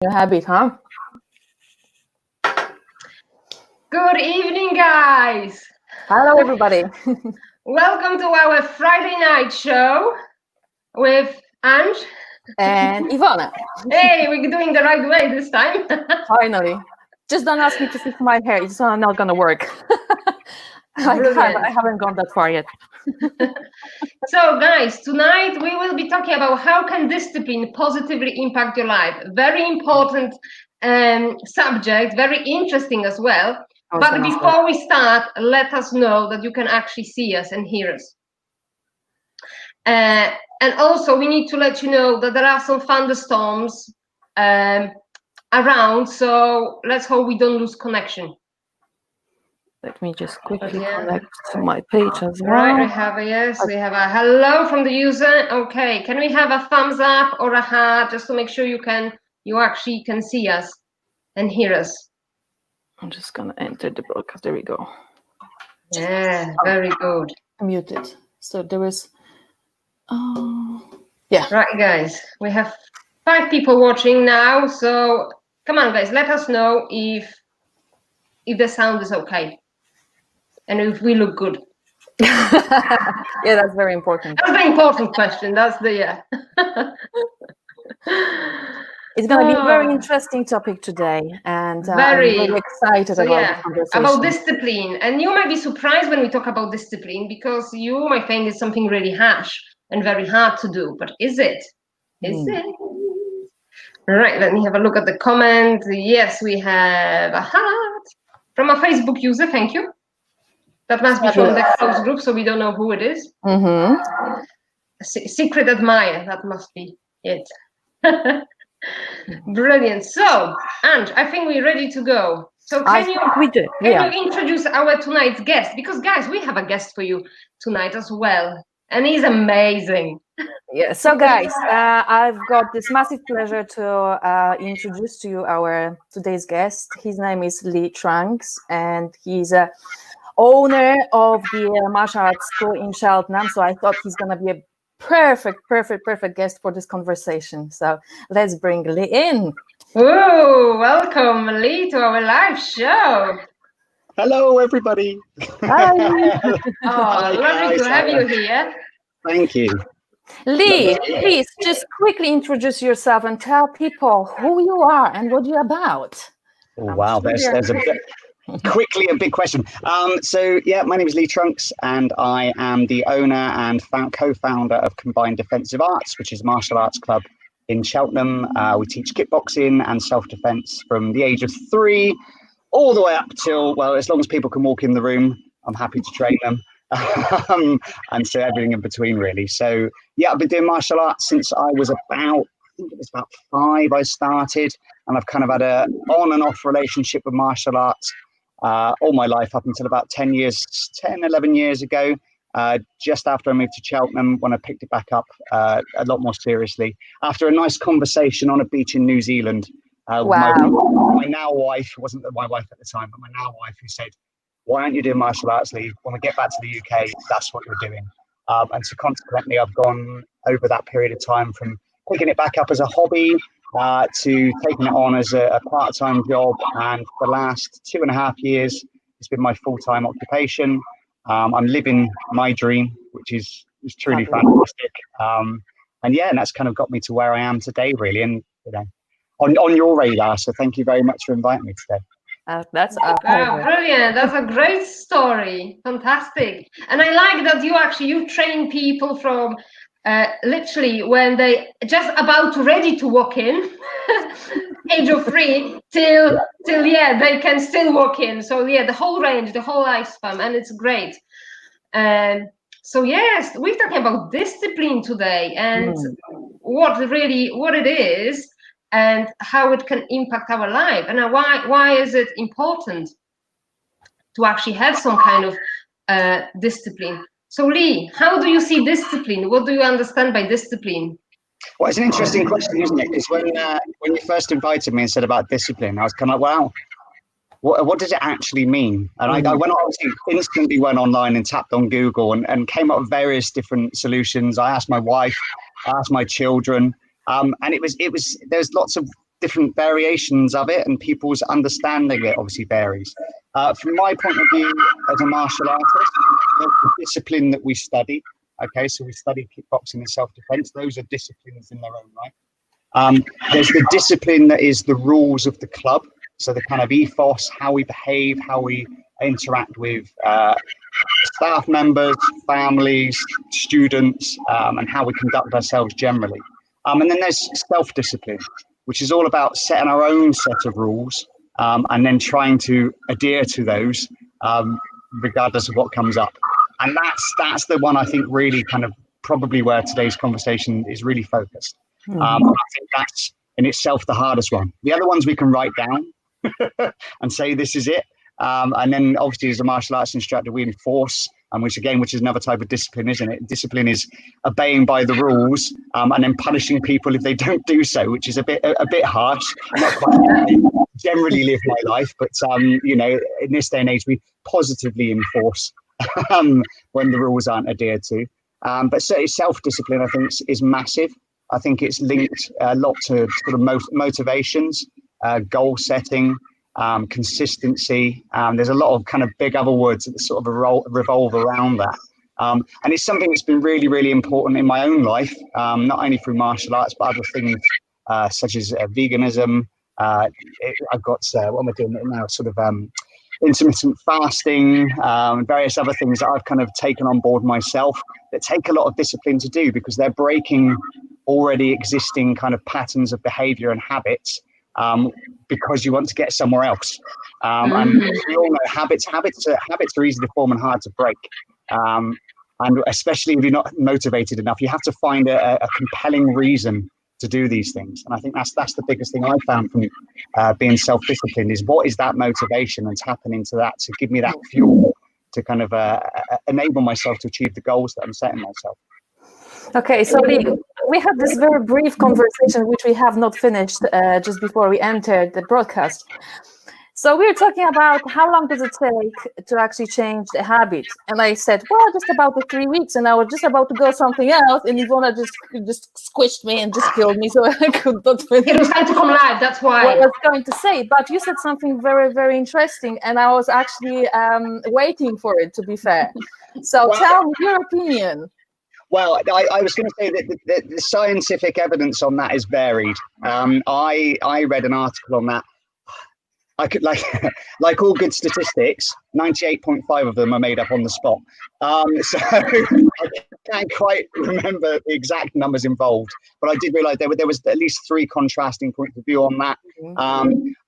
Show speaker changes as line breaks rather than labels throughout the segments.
New habit, huh?
Good evening, guys.
Hello, everybody.
Welcome to our Friday night show with Ange.
And Ivana.
Hey, we're doing the right way this time.
Finally. Just don't ask me to fix my hair. It's not going to work. I haven't gone that far yet.
So, guys, tonight we will be talking about how can discipline positively impact your life. Very important subject, very interesting as well. But before we start, let us know that you can actually see us and hear us. And also, we need to let you know that there are some thunderstorms around, so let's hope we don't lose connection.
Let me just quickly connect to my page as well.
Right, we have a hello from the user. Okay, can we have a thumbs up or a heart just to make sure you actually can see us and hear us?
I'm just gonna enter the broadcast. There we go.
Yeah, very good.
Muted. So there is. Yeah.
Right, guys, we have 5 people watching now. So come on, guys, let us know if the sound is okay and if we look good.
Yeah, that's very important.
That's the important question. That's the
It's going to be a very interesting topic today, and I'm really excited about the conversation.
About discipline. And you might be surprised when we talk about discipline, because you might think it's something really harsh and very hard to do. But is it? Is it? Right, let me have a look at the comment. Yes, we have a heart from a Facebook user. Thank you. That must be from the closed group, so we don't know who it is. Secret admirer, that must be it. Brilliant. So, Ange, I think we're ready to go. So can you introduce our tonight's guest? Because, guys, we have a guest for you tonight as well, and he's amazing.
Yeah. So, guys, I've got this massive pleasure to introduce to you our today's guest. His name is Lee Trunks, and he's a owner of the martial arts school in Cheltenham. So I thought he's going to be a perfect guest for this conversation. So let's bring Lee in.
Oh, welcome, Lee, to our live show.
Hello, everybody.
Hi.
Lovely to have you here.
Thank you.
Lee, please just quickly introduce yourself and tell people who you are and what you're about.
Oh, wow, there's a bit. Quickly, a big question. So, my name is Lee Trunks, and I am the owner and co-founder of Combined Defensive Arts, which is a martial arts club in Cheltenham. We teach kickboxing and self-defense from the age of 3 all the way up till, well, as long as people can walk in the room, I'm happy to train them. And so everything in between, really. So, I've been doing martial arts since I was about 5 I started, and I've kind of had a on and off relationship with martial arts all my life up until about 11 years ago, just after I moved to Cheltenham, when I picked it back up a lot more seriously after a nice conversation on a beach in New Zealand.
Wow.
My now wife, wasn't my wife at the time, but my now wife, who said, "Why aren't you doing martial arts, Lee? When we get back to the UK, that's what you're doing." And so consequently, I've gone over that period of time from picking it back up as a hobby to taking it on as a part-time job, and for the last 2.5 years, it's been my full-time occupation. I'm living my dream, which is truly fantastic. And that's kind of got me to where I am today, really, and on your radar. So thank you very much for inviting me today.
That's
brilliant. That's a great story. Fantastic. And I like that you train people from literally when they just about ready to walk in, age of 3 till they can still walk in. So the whole range, the whole lifespan, and it's great. So yes, we're talking about discipline today, and what it is and how it can impact our life, and why is it important to actually have some kind of discipline. So Lee, how do you see discipline? What do you understand by discipline?
Well, it's an interesting question, isn't it? Because when you first invited me and said about discipline, I was kind of like, wow, what does it actually mean? And I instantly went online and tapped on Google and came up with various different solutions. I asked my wife, I asked my children, and there's lots of different variations of it, and people's understanding of it obviously varies. From my point of view as a martial artist, the discipline that we study, okay, so we study kickboxing and self-defense, those are disciplines in their own right. There's the discipline that is the rules of the club, so the kind of ethos, how we behave, how we interact with staff members, families, students, and how we conduct ourselves generally. And then there's self-discipline, which is all about setting our own set of rules and then trying to adhere to those regardless of what comes up. And that's the one I think really kind of probably where today's conversation is really focused. I think that's in itself the hardest one. The other ones we can write down and say this is it. And then obviously as a martial arts instructor, we enforce, which is another type of discipline, isn't it? Discipline is obeying by the rules and then punishing people if they don't do so, which is a bit harsh. I'm not quite generally live my life, but in this day and age, we positively enforce when the rules aren't adhered to. But certainly self-discipline, I think, is massive. I think it's linked a lot to sort of motivations, goal setting, consistency. There's a lot of kind of big other words that sort of revolve around that. And it's something that's been really, really important in my own life, not only through martial arts, but other things such as veganism. I've got, what am I doing now? Sort of intermittent fasting, various other things that I've kind of taken on board myself that take a lot of discipline to do because they're breaking already existing kind of patterns of behavior and habits. Because you want to get somewhere else. And we all know habits are easy to form and hard to break. And especially if you're not motivated enough, you have to find a compelling reason to do these things. And I think that's the biggest thing I found from being self-disciplined is what is that motivation and tapping into that to give me that fuel to kind of enable myself to achieve the goals that I'm setting myself.
Okay, so we had this very brief conversation, which we have not finished just before we entered the broadcast. So we were talking about how long does it take to actually change the habit, and I said, well, just about the 3 weeks, and I was just about to go something else, and Ivona just squished me and just killed me, so I could not finish.
It was time to come live, that's why.
What I was going to say, but you said something very, very interesting, and I was actually waiting for it, to be fair. So tell me your opinion.
Well, I was going to say that the scientific evidence on that is varied. I read an article on that. I could like all good statistics, 98.5 of them are made up on the spot. So I can't quite remember the exact numbers involved, but I did realize there was at least 3 contrasting points of view on that.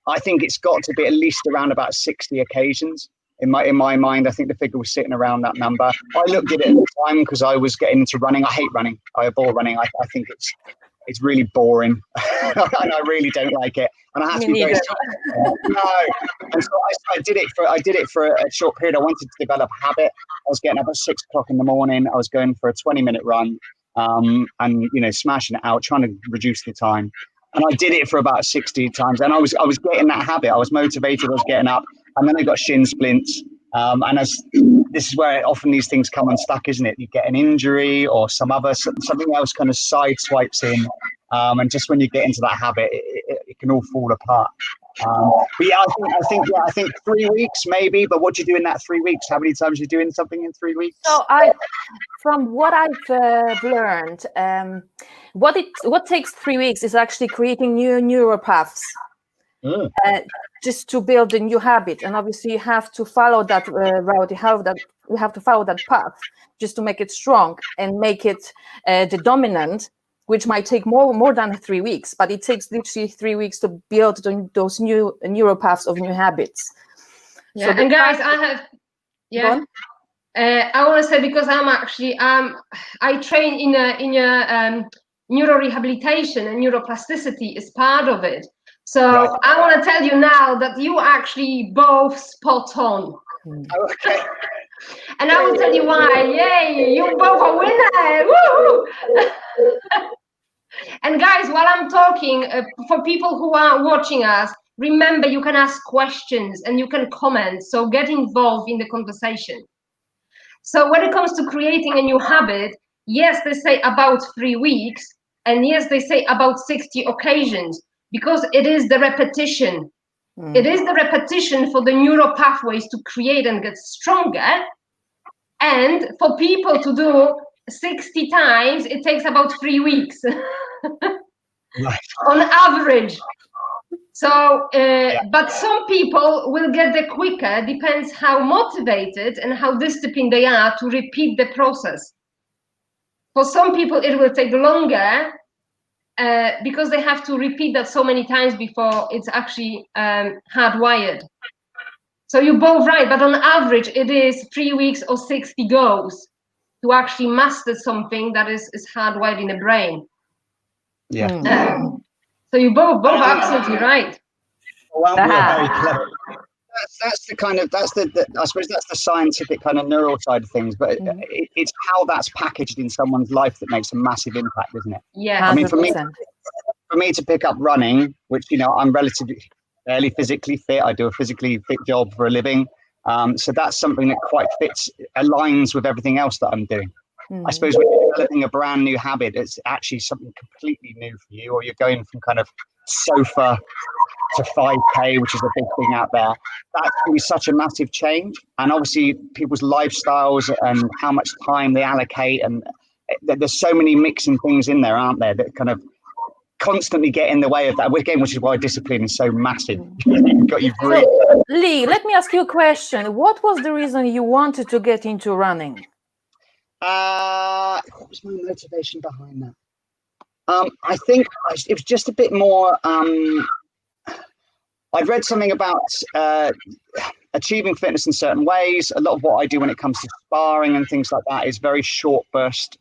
I think it's got to be at least around about 60 occasions. In my mind, I think the figure was sitting around that number. I looked at it at the time because I was getting into running. I hate running. I abhor running. I think it's really boring, and I really don't like it. And I have to be very no. And so I did it for a short period. I wanted to develop a habit. I was getting up at 6 o'clock in the morning. I was going for a 20-minute run, and smashing it out, trying to reduce the time. And I did it for about 60 times, and I was getting that habit. I was motivated. I was getting up. And then I got shin splints. And this is where often these things come unstuck, isn't it? You get an injury or something else kind of sideswipes in. And just when you get into that habit, it can all fall apart. But yeah, I think 3 weeks maybe. But what do you do in that 3 weeks? How many times are you doing something in 3 weeks?
So from what I've learned, what takes 3 weeks is actually creating new neural paths. Just to build a new habit, and obviously you have to follow that route. You have to follow that path just to make it strong and make it the dominant, which might take more than 3 weeks, but it takes literally 3 weeks to build those new neural paths of new habits.
Yeah, so and guys, I want to say, because I train in a neurorehabilitation, and neuroplasticity is part of it. So right. I want to tell you now that you actually both spot on.
Okay.
And I will tell you why. Yay, you both are winners. Woo! And guys, while I'm talking, for people who are watching us, remember you can ask questions and you can comment. So get involved in the conversation. So when it comes to creating a new habit, yes, they say about 3 weeks. And yes, they say about 60 occasions. because it is the repetition. It is the repetition for the neural pathways to create and get stronger. And for people to do 60 times, it takes about 3 weeks
Right.
on average. So, but some people will get there quicker, depends how motivated and how disciplined they are to repeat the process. For some people, it will take longer because they have to repeat that so many times before it's actually hardwired. So you're both right, but on average, it is 3 weeks or 60 goes to actually master something that is hardwired in the brain.
Yeah.
So you both absolutely right.
Well, we're very clever. That's the kind of I suppose that's the scientific kind of neural side of things, but it's how that's packaged in someone's life that makes a massive impact, isn't it?
Yeah.
I mean, for me to pick up running, which I'm relatively fairly physically fit. I do a physically fit job for a living, so that's something that quite aligns with everything else that I'm doing. I suppose when you're developing a brand new habit, it's actually something completely new for you, or you're going from kind of sofa to 5K, which is a big thing out there. That's going to be such a massive change. And obviously people's lifestyles and how much time they allocate, and there's so many mixing things in there, aren't there, that kind of constantly get in the way of that. Again, which is why discipline is so massive.
So, Lee, let me ask you a question. What was the reason you wanted to get into running?
What was my motivation behind that? I think it was just a bit more. I'd read something about achieving fitness in certain ways. A lot of what I do when it comes to sparring and things like that is very short burst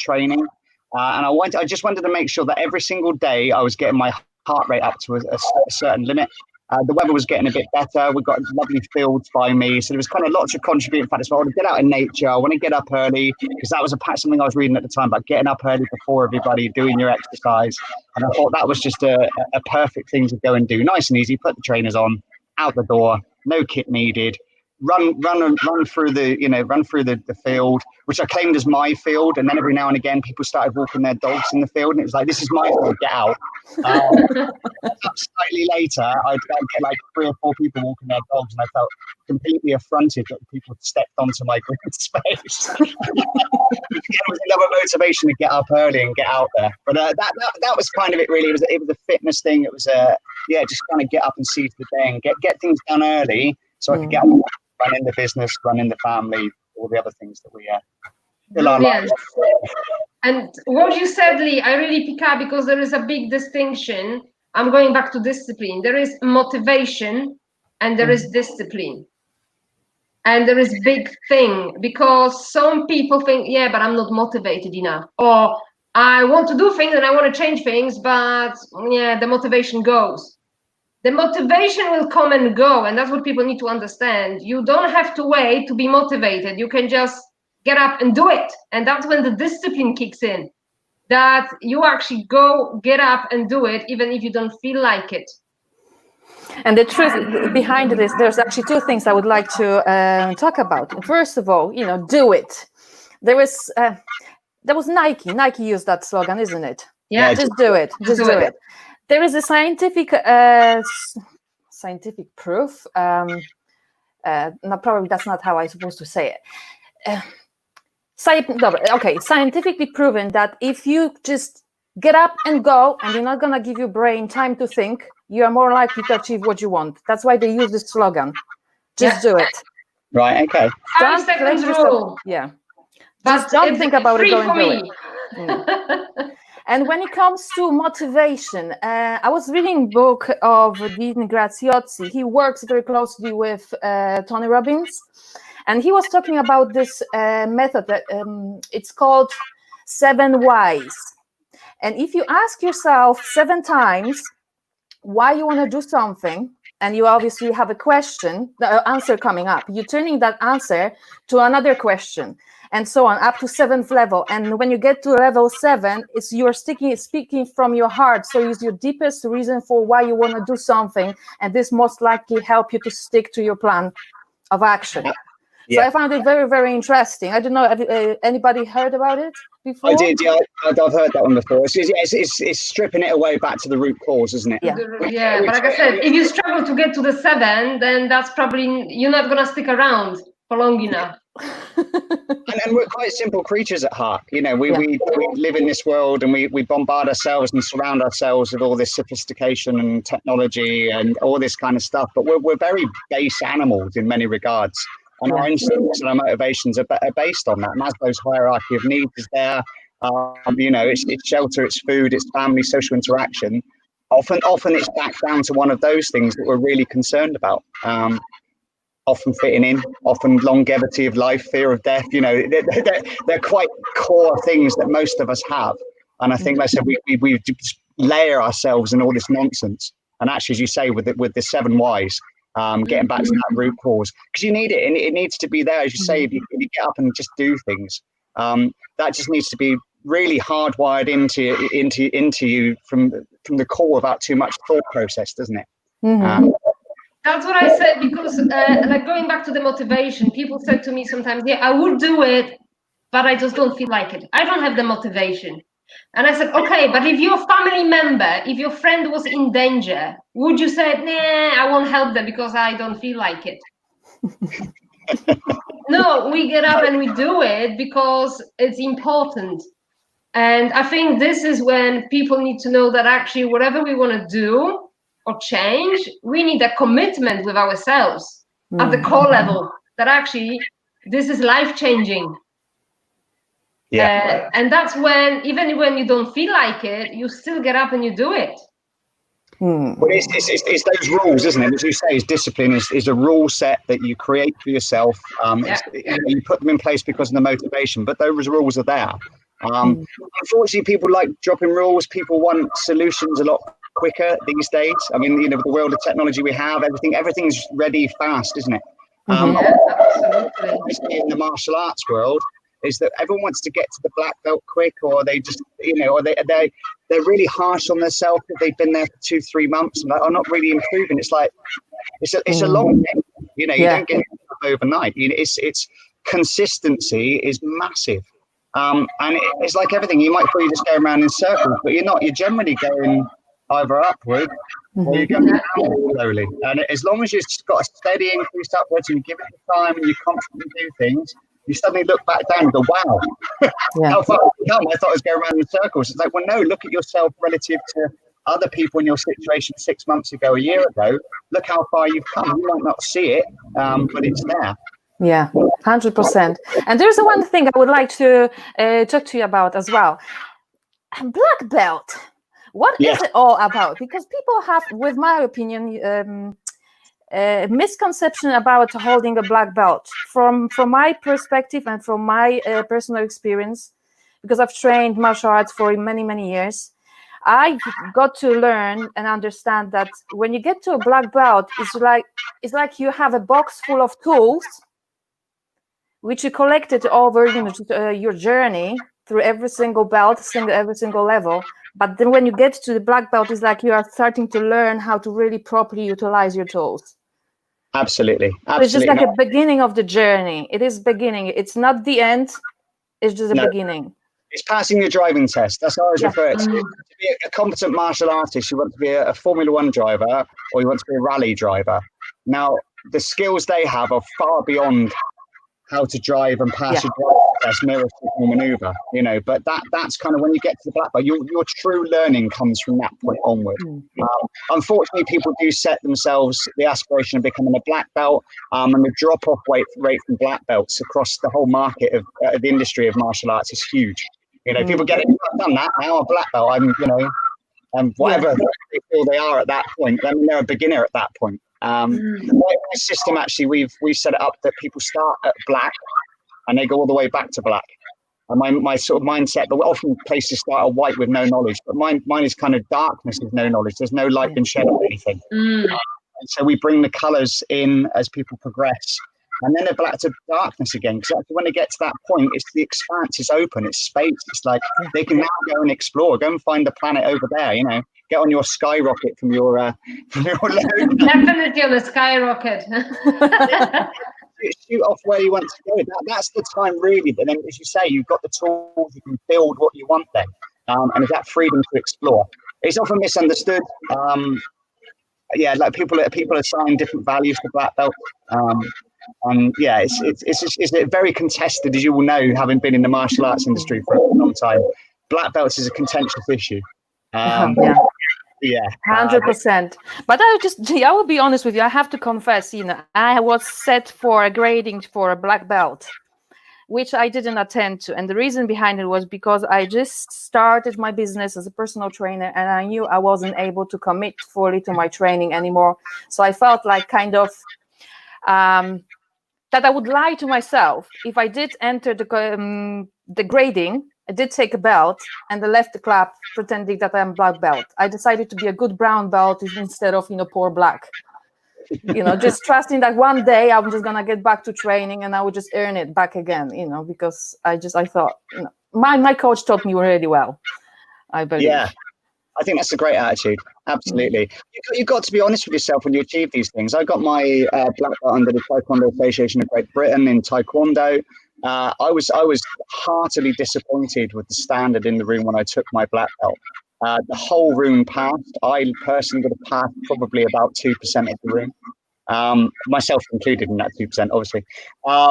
training. And I just wanted to make sure that every single day I was getting my heart rate up to a certain limit. The weather was getting a bit better. We've got lovely fields by me. So there was kind of lots of contributing factors. So I want to get out in nature. I want to get up early, because that was something I was reading at the time about getting up early before everybody, doing your exercise. And I thought that was just a perfect thing to go and do. Nice and easy. Put the trainers on, out the door, no kit needed. Run through the field, which I claimed as my field. And then every now and again, people started walking their dogs in the field, and it was like, this is my field, get out. Slightly later, I'd get like 3 or 4 people walking their dogs, and I felt completely affronted that people stepped onto my green space. It was another motivation to get up early and get out there. But that was kind of it, really. It was a fitness thing. It was just kind of get up and seize the day and get things done early, so I could get on, run in the business, run in the family, all the other things that we fill our lives.
And what you said, Lee, I really pick up, because there is a big distinction. I'm going back to discipline. There is motivation and there is discipline. And there is big thing, because some people think, yeah, but I'm not motivated enough. Or I want to do things and I want to change things, but yeah, the motivation goes. The motivation will come and go, and that's what people need to understand. You don't have to wait to be motivated. You can just get up and do it. And that's when the discipline kicks in, that you actually go get up and do it, even if you don't feel like it.
And the truth behind this, there's actually 2 things I would like to talk about. First of all, do it. There was Nike. Nike used that slogan, isn't it?
Yeah.
Just do it. Just do it. There is a scientific proof. No, probably that's not how I'm supposed to say it. Scientifically proven that if you just get up and go, and you're not gonna give your brain time to think, you are more likely to achieve what you want. That's why they use this slogan. Just do it.
Right. Okay.
5 seconds rule.
Yeah.
But
just don't think about it. Go and do
it.
And when it comes to motivation, I was reading a book of Dean Graziosi. He works very closely with Tony Robbins, and he was talking about this method that it's called 7 whys. And if you ask yourself 7 times why you want to do something, and you obviously have a question, the answer coming up, you're turning that answer to another question, and so on, up to 7th level. And when you get to level 7, it's you're speaking from your heart. So it's your deepest reason for why you want to do something, and this most likely help you to stick to your plan of action. So I found it very, very interesting. I don't know, have anybody heard about it before?
I did, yeah. I've heard that one before. It's stripping it away back to the root cause, isn't it?
Yeah.
Yeah, but like I said, if you struggle to get to the 7, then that's probably, you're not going to stick around for long enough.
And we're quite simple creatures at heart. You know, we live in this world, and we bombard ourselves and surround ourselves with all this sophistication and technology and all this kind of stuff. But we're very base animals in many regards. And our instincts and our motivations are based on that. Maslow's hierarchy of needs is there. You know, it's shelter, it's food, it's family, social interaction. Often it's back down to one of those things that we're really concerned about. Often fitting in, often longevity of life, fear of death. You know, they're quite core things that most of us have. And I think, like I said, we just layer ourselves in all this nonsense. And actually, as you say, with the 7 whys, getting back to that root cause, because you need it, and it needs to be there. As you say, if you get up and just do things, that just needs to be really hardwired into you from the core without too much thought process, doesn't it?
Mm-hmm.
That's what I said, because like going back to the motivation, people said to me sometimes, yeah, I would do it, but I just don't feel like it. I don't have the motivation. And I said, okay, but if your family member, if your friend was in danger, would you say, nah, I won't help them because I don't feel like it? No, we get up and we do it because it's important. And I think this is when people need to know that actually whatever we want to do or change, we need a commitment with ourselves at the core level that actually this is life-changing.
Yeah.
And that's when, even when you don't feel like it, you still get up and you do it.
Well, it's those rules, isn't it? As you say, discipline is a rule set that you create for yourself. You put them in place because of the motivation, but those rules are there. Unfortunately, people like dropping rules. People want solutions a lot quicker these days. I mean, you know, the world of technology we have, everything's ready fast, isn't it?
Absolutely.
In the martial arts world, is that everyone wants to get to the black belt quick, or they just, you know, or they're really harsh on themselves if they've been there for 2-3 months and are not really improving. It's like it's a long thing, you know. You don't get it overnight. You know, it's consistency is massive. And it's like everything. You might feel you just go around in circles, but you're not. You're generally going either upward or you're going down slowly. And as long as you've got a steady increase upwards and you give it the time and you constantly do things, you suddenly look back down and go, wow, how far have you come? I thought I was going around in circles. It's like, well, no, look at yourself relative to other people in your situation 6 months ago, a year ago. Look how far you've come. You might not see it, but it's there.
Yeah, 100%. And there's one thing I would like to talk to you about as well. Black belt. What is it all about? Because people have, with my opinion, misconception about holding a black belt. From my perspective and from my personal experience, because I've trained martial arts for many, many years, I got to learn and understand that when you get to a black belt, it's like you have a box full of tools which you collected over your journey through every single belt, every single level. But then when you get to the black belt, it's like you are starting to learn how to really properly utilize your tools.
Absolutely.
So it's just like a beginning of the journey. It is beginning. It's not the end. It's just a beginning.
It's passing your driving test. That's how I always refer to it. To be a competent martial artist, you want to be a Formula One driver or you want to be a rally driver. Now, the skills they have are far beyond how to drive and pass your driving test, mirror signal maneuver, you know, but that's kind of when you get to the black belt, your true learning comes from that point onward. Unfortunately, people do set themselves the aspiration of becoming a black belt, and the drop-off rate from black belts across the whole market of the industry of martial arts is huge. You know, people get it, I've done that, now I'm a black belt, I'm, you know, whatever they feel they are at that point, I mean, they're a beginner at that point. My system, actually, we've set it up that people start at black and they go all the way back to black. And my sort of mindset, but often places start at white with no knowledge, but mine is kind of darkness with no knowledge. There's no light been shed on anything. And so we bring the colors in as people progress, and then they're black to darkness again, because when they get to that point, it's the expanse is open, it's space. It's like they can now go and explore, go and find the planet over there, you know, get on your skyrocket from your load.
Definitely on a skyrocket.
shoot off where you want to go. That's the time, really. But then, as you say, you've got the tools, you can build what you want then. And it's that freedom to explore. It's often misunderstood. Like people assign different values to black belt. And yeah, it's very contested, as you will know, having been in the martial arts industry for a long time. Black belts is a contentious issue. Yeah,
100%. But I will be honest with you. I have to confess, I was set for a grading for a black belt, which I didn't attend to. And the reason behind it was because I just started my business as a personal trainer, and I knew I wasn't able to commit fully to my training anymore. So I felt like kind of that I would lie to myself if I did enter the grading. I did take a belt and I left the club pretending that I'm black belt. I decided to be a good brown belt instead of, poor black. Just trusting that one day I'm just gonna get back to training and I would just earn it back again, because I thought, my coach taught me really well, I believe.
Yeah, I think that's a great attitude. Absolutely. You've got to be honest with yourself when you achieve these things. I got my black belt under the Taekwondo Association of Great Britain in Taekwondo. I was heartily disappointed with the standard in the room when I took my black belt. The whole room passed. I personally would have passed probably about 2% of the room, myself included in that 2%, obviously. But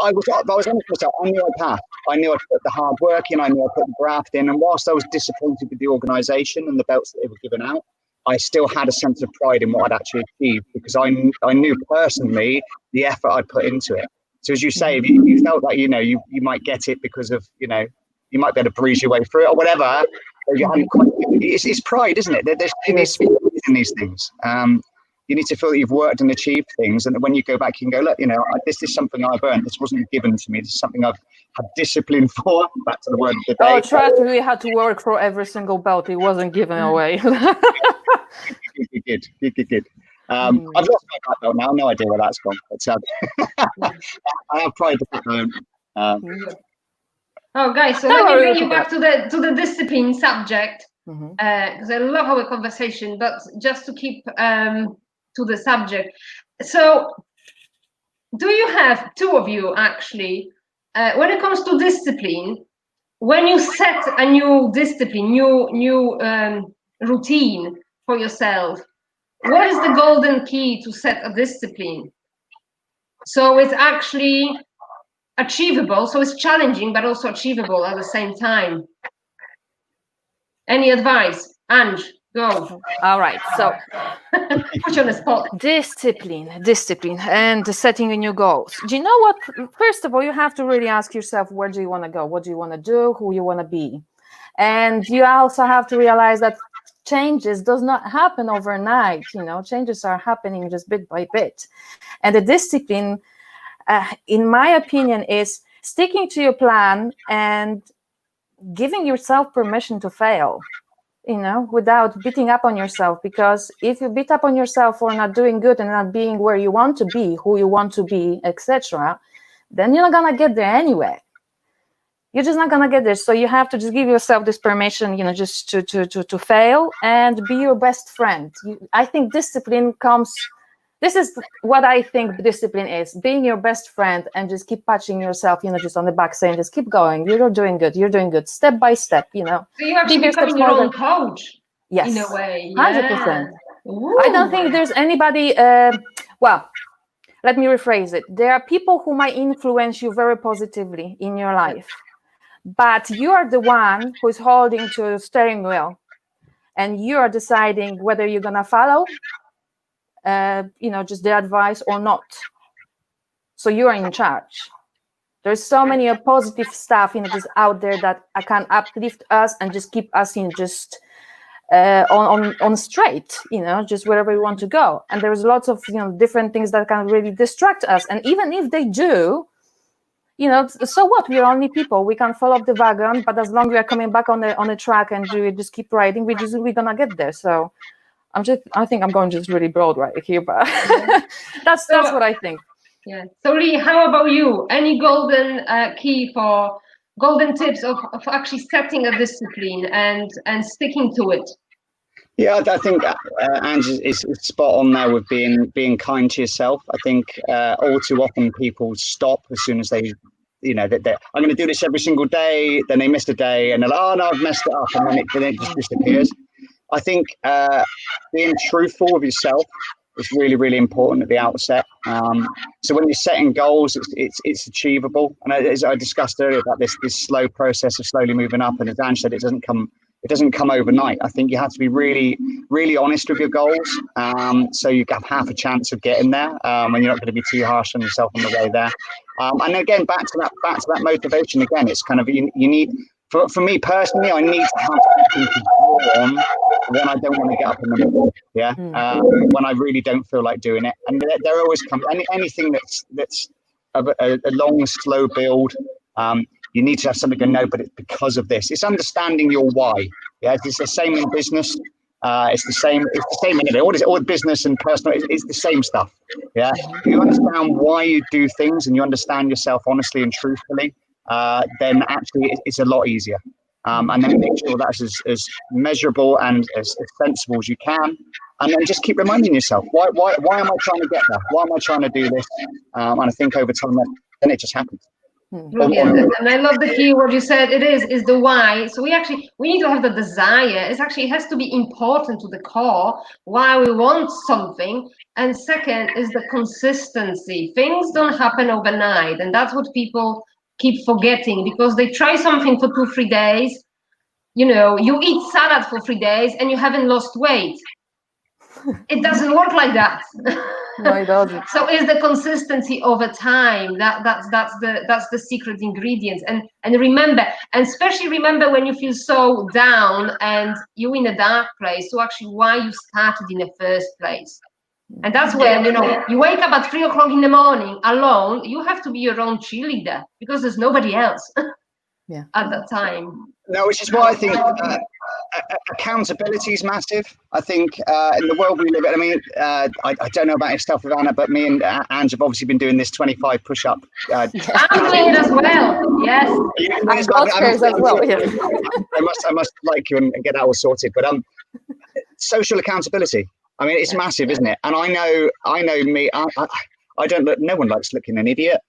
I was honest with myself. I knew I passed. I knew I put the hard work in. I knew I put the graft in. And whilst I was disappointed with the organisation and the belts that they were giving out, I still had a sense of pride in what I'd actually achieved, because I knew personally the effort I'd put into it. So as you say, if you felt like, you might get it because of, you might be able to breeze your way through it or whatever, you hadn't quite, it's pride, isn't it? There needs to be pride in these things. You need to feel that you've worked and achieved things. And when you go back, you can go, look, this is something I've earned. This wasn't given to me. This is something I've had discipline for. Back to the word of the day.
Oh, trust me, we had to work for every single belt. It wasn't given away.
You did. I've lost my black belt now. No idea where that's gone. But I have pride to put my own.
Oh, guys, so let me bring you back to the discipline subject, because I love our conversation, but just to keep to the subject. So do you have, two of you actually, when it comes to discipline, when you set a new discipline, new routine for yourself, what is the golden key to set a discipline? So it's actually achievable, so it's challenging, but also achievable at the same time. Any advice? Ange, go.
All right, so
put you on the spot.
Discipline, and setting new goals. Do you know what? First of all, you have to really ask yourself, where do you want to go? What do you want to do? Who you want to be? And you also have to realize that changes does not happen overnight. Changes are happening just bit by bit. And the discipline, in my opinion, is sticking to your plan and giving yourself permission to fail, without beating up on yourself. Because if you beat up on yourself for not doing good and not being where you want to be, who you want to be, etc., then you're not gonna get there anyway. You're just not gonna get there. So you have to just give yourself this permission, just to fail and be your best friend. I think discipline comes. This is what I think discipline is: being your best friend and just keep patching yourself, just on the back, saying, just keep going. You're doing good, step by step,
So you actually becoming your own coach.
Yes.
In a way.
100%.
Ooh.
I don't think there's anybody, well, let me rephrase it. There are people who might influence you very positively in your life, but you are the one who's holding to the steering wheel, and you are deciding whether you're going to follow just the advice or not. So you are in charge. There's so many positive stuff just out there that can uplift us and just keep us in just on straight, just wherever we want to go. And there's lots of different things that can really distract us. And even if they do, so what? We're only people. We can fall off the wagon, but as long as we are coming back on the track and we just keep riding, we're gonna get there. So I think I'm going just really broad right here, but that's what I think.
Yeah. So Lee, how about you? Any golden golden tips of actually setting a discipline and sticking to it?
Yeah, I think Ange is spot on there with being kind to yourself. I think all too often people stop as soon as they, I'm going to do this every single day. Then they missed a day, and they're like, oh no, I've messed it up, and then it just disappears. I think being truthful with yourself is really, really important at the outset. So when you're setting goals, it's achievable. And as I discussed earlier about this slow process of slowly moving up, and as Ange said, it doesn't come overnight. I think you have to be really, really honest with your goals. So you have half a chance of getting there, and you're not going to be too harsh on yourself on the way there. And again, back to that motivation. Again, it's kind of you need. For me personally, I need to have something to draw on when I don't want to get up in the morning. Yeah, when I really don't feel like doing it, and there always comes anything that's a long, slow build. You need to have something to know, but it's because of this. It's understanding your why. Yeah, it's the same in business. It's the same in everything. All business and personal. It's the same stuff. Yeah, if you understand why you do things and you understand yourself honestly and truthfully, then actually it's a lot easier. And then make sure that's as measurable and as sensible as you can. And then just keep reminding yourself, why am I trying to get there? Why am I trying to do this? And I think over time, then it just happens.
Brilliant. And I love the key word you said. It is the why. So we need to have the desire. It has to be important to the core why we want something. And second is the consistency. Things don't happen overnight, and that's what people keep forgetting, because they try something for 2-3 days. You eat salad for 3 days and you haven't lost weight. It doesn't work like that.
No, it doesn't.
So is the consistency over time. That's the secret ingredient. And remember, and especially remember when you feel so down and you're in a dark place, so actually why you started in the first place. And that's when, you wake up at 3 o'clock in the morning alone. You have to be your own cheerleader, because there's nobody else at that time.
No, which is why I think accountability is massive. I think in the world we live in, I mean, I don't know about yourself, Ivana, but me and Ange have obviously been doing this 25 push-up.
I'm doing it as well, yes.
I've got hers as well, yeah.
I must like you and get that all sorted. But social accountability. I mean, it's massive, isn't it? And I know me. I don't look. No one likes looking an idiot.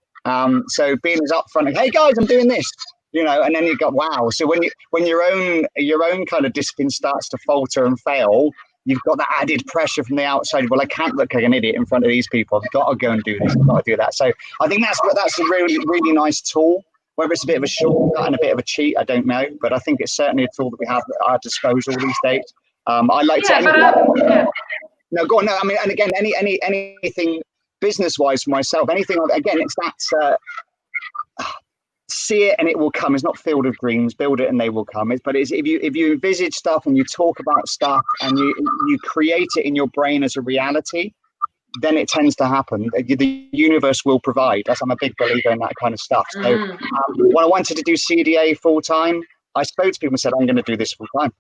So being as upfront, like, hey guys, I'm doing this. And then you go, wow. So when your own kind of discipline starts to falter and fail, you've got that added pressure from the outside. Well, I can't look like an idiot in front of these people. I've got to go and do this. I've got to do that. So I think that's a really, really nice tool. Whether it's a bit of a shortcut and a bit of a cheat, I don't know. But I think it's certainly a tool that we have at our disposal these days. I like to. No, go on. No, I mean, and again, anything business-wise for myself, anything. Again, it's that. See it and it will come. It's not Field of Dreams. Build it and they will come. But if you envisage stuff and you talk about stuff and you create it in your brain as a reality, then it tends to happen. The universe will provide. I'm a big believer in that kind of stuff. So when I wanted to do CDA full time, I spoke to people and said, I'm going to do this full time.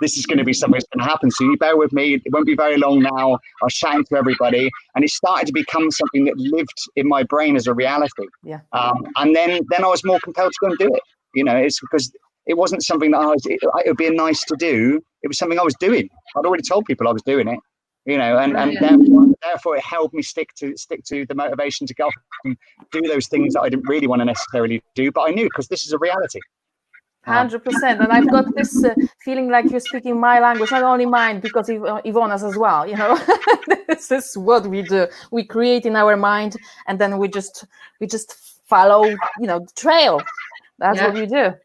This is going to be something that's going to happen. So you bear with me. It won't be very long now. I was chatting to everybody, and it started to become something that lived in my brain as a reality.
Yeah.
And then I was more compelled to go and do it. It's because it wasn't something that it would be nice to do. It was something I was doing. I'd already told people I was doing it. And therefore it helped me stick to the motivation to go and do those things that I didn't really want to necessarily do, but I knew because this is a reality.
100%, and I've got this feeling like you're speaking my language, not only mine, because Ivona's as well. This is what we do. We create in our mind, and then we just follow, the trail. That's what we do.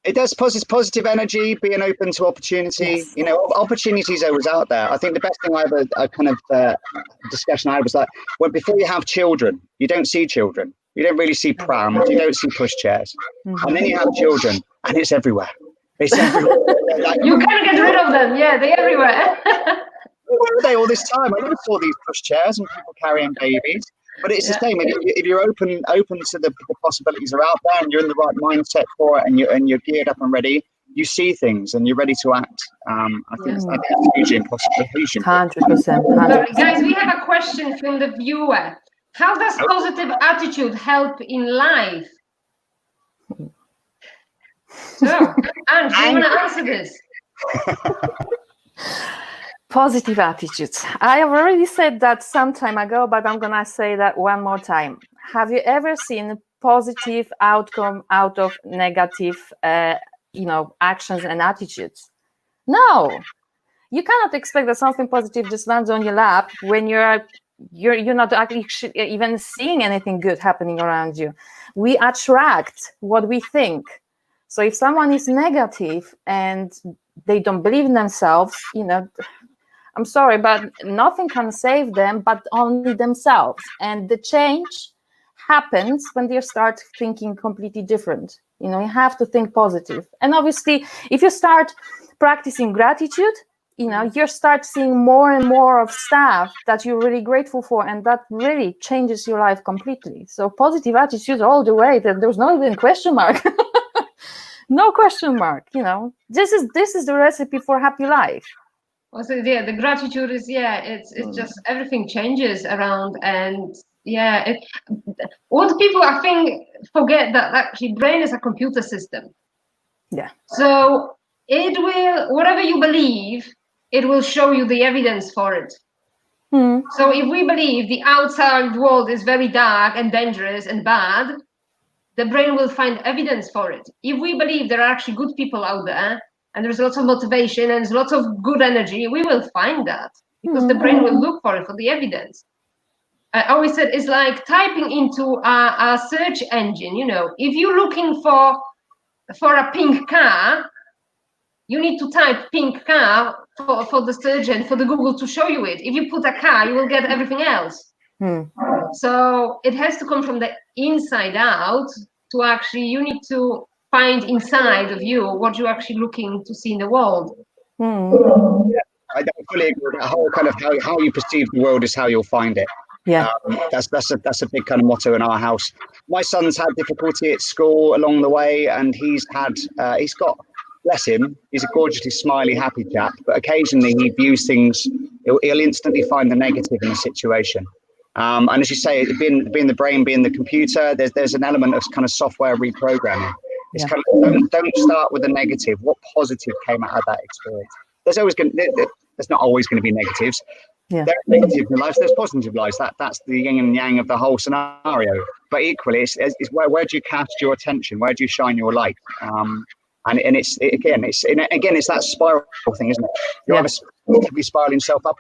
It does positive energy, being open to opportunity. Yes. Opportunity is always out there. I think the best thing I kind of discussion I had was like, before you have children, you don't see children. You don't really see prams. You don't see pushchairs. Mm-hmm. And then you have children, and it's everywhere. It's everywhere.
You can't get rid of them. Yeah, they're everywhere.
Where were they all this time? I never saw these pushchairs and people carrying babies. But it's the same. If you're open to the possibilities are out there, and you're in the right mindset for it, and you're geared up and ready, you see things and you're ready to act. I think it's hugely impossible.
100%.
Guys, we have a question from the viewer. How does positive attitude help in life? So, Ange, do you want to answer this?
Positive attitudes. I have already said that some time ago, but I'm gonna say that one more time. Have you ever seen positive outcome out of negative, actions and attitudes? No. You cannot expect that something positive just lands on your lap when you're not actually even seeing anything good happening around you. We attract what we think. So if someone is negative and they don't believe in themselves, I'm sorry, but nothing can save them but only themselves. And the change happens when they start thinking completely different. You have to think positive. And obviously, if you start practicing gratitude, you start seeing more and more of stuff that you're really grateful for, and that really changes your life completely. So positive attitude all the way. There's not even question mark. No question mark. This is the recipe for happy life.
Also, the gratitude is it's just everything changes around, and what people I think forget that actually brain is a computer system.
Yeah.
So it will, whatever you believe, it will show you the evidence for it. So if we believe the outside world is very dark and dangerous and bad, the brain will find evidence for it. If we believe there are actually good people out there, and there's lots of motivation and there's lots of good energy, we will find that because the brain will look for it, for the evidence. I always said it's like typing into a search engine. If you're looking for a pink car, you need to type pink car for the search engine, for the Google to show you it. If you put a car, you will get everything else. So it has to come from the inside out to actually, you need to find inside of you what you're actually looking to see in the world.
Yeah, I fully agree with that whole kind of how you perceive the world is how you'll find it.
Yeah,
that's a big kind of motto in our house. My son's had difficulty at school along the way, and he's got, bless him, he's a gorgeously smiley, happy chap, but occasionally he views things, he'll instantly find the negative in a situation. And as you say, being the brain, being the computer, there's an element of kind of software reprogramming. It's kind of, don't start with the negative. What positive came out of that experience? There's not always going to be negatives.
Yeah.
There are negative lives, there's positive lives. That's the yin and yang of the whole scenario. But equally, it's where do you cast your attention? Where do you shine your light? And it's that spiral thing, isn't it? You're either positively spiraling yourself up,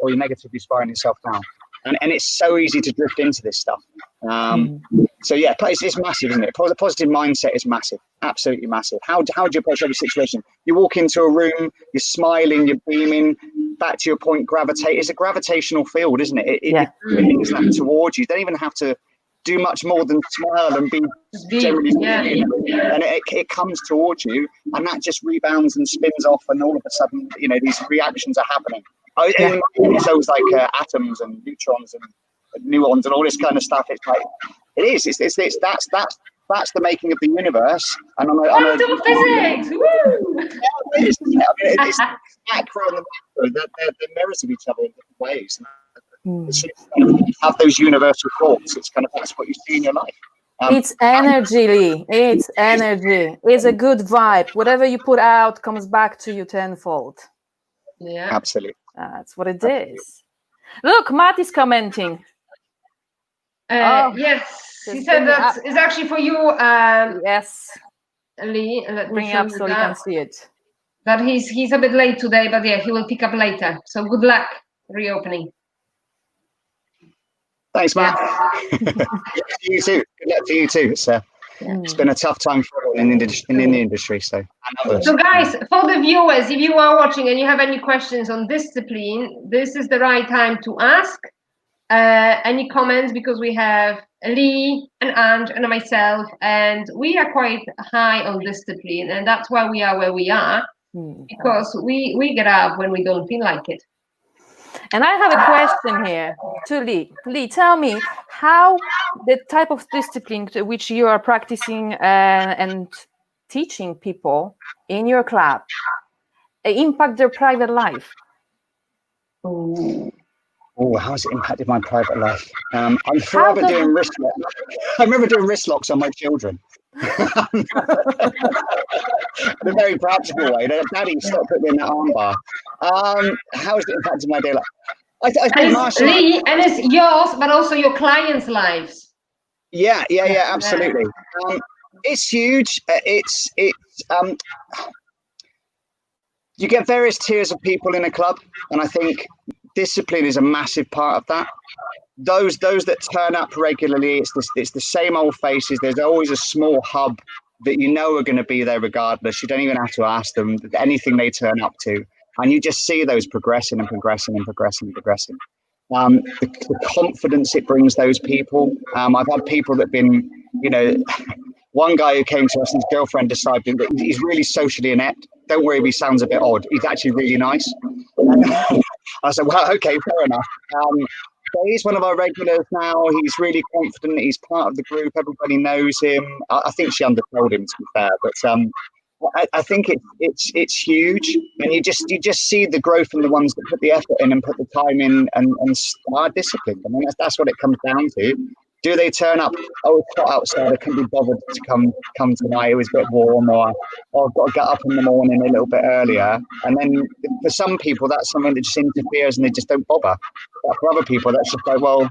or you're negatively spiraling yourself down. And it's so easy to drift into this stuff. So yeah, it's massive, isn't it? The positive mindset is massive, absolutely massive. How do you approach every situation? You walk into a room, you're smiling, you're beaming. Back to your point, gravitate. It's a gravitational field, isn't it? It brings that towards you. You don't even have to do much more than smile and be generally, and it comes towards you, and that just rebounds and spins off, and all of a sudden, these reactions are happening. It's always like atoms and neutrons and muons and all this kind of stuff. It's like that's the making of the universe. And
physics. Woo!
It's macro and the macro. They're mirrors of each other in different ways. Have those universal thoughts. It's kind of that's what you see in your life.
It's energy, Lee. It's energy. It's a good vibe. Whatever you put out comes back to you tenfold.
Yeah,
absolutely.
That's what it is. Look, Matt is commenting.
Yes, he said that it's actually for you.
Yes,
Lee. Let me
bring
show
up
you
so you can see it.
But he's a bit late today, but yeah, he will pick up later. So good luck reopening.
Thanks, Matt. You too. Good luck to you too. It's been a tough time for everyone in the industry. So
guys, for the viewers, if you are watching and you have any questions on discipline, this is the right time to ask. Any comments, because we have Lee and Ange and myself, and we are quite high on discipline, and that's why we are where we are, because we get up when we don't feel like it.
And I have a question here to Lee. Lee, tell me how the type of discipline which you are practicing and teaching people in your club impact their private life.
Oh, how has it impacted my private life? I'm
How
forever
does
doing wrist locks. I remember doing wrist locks on my children. In a very practical way. Daddy, stop putting me in that armbar. How has it impacted my daily life? I
And
think
it's
martial arts.
Lee, and it's yours, but also your clients' lives.
Yeah, absolutely. It's huge. You get various tiers of people in a club, and I think discipline is a massive part of that. Those that turn up regularly, it's the same old faces. There's always a small hub that you know are going to be there regardless. You don't even have to ask them anything they turn up to, and you just see those progressing and progressing and progressing and progressing. The confidence it brings those people. I've had people that've been, one guy who came to us, his girlfriend decided that he's really socially inept. Don't worry if he sounds a bit odd. He's actually really nice. I said, well, okay, fair enough. So he's one of our regulars now. He's really confident. He's part of the group. Everybody knows him. I think she undertold him, to be fair. But I think it's huge, and you just see the growth in the ones that put the effort in and put the time in and are disciplined. I mean, that's what it comes down to. Do they turn up? Oh, it's hot outside. I couldn't be bothered to come tonight. It was a bit warm, or I've got to get up in the morning a little bit earlier. And then for some people, that's something that just interferes and they just don't bother. But for other people, that's just like, well,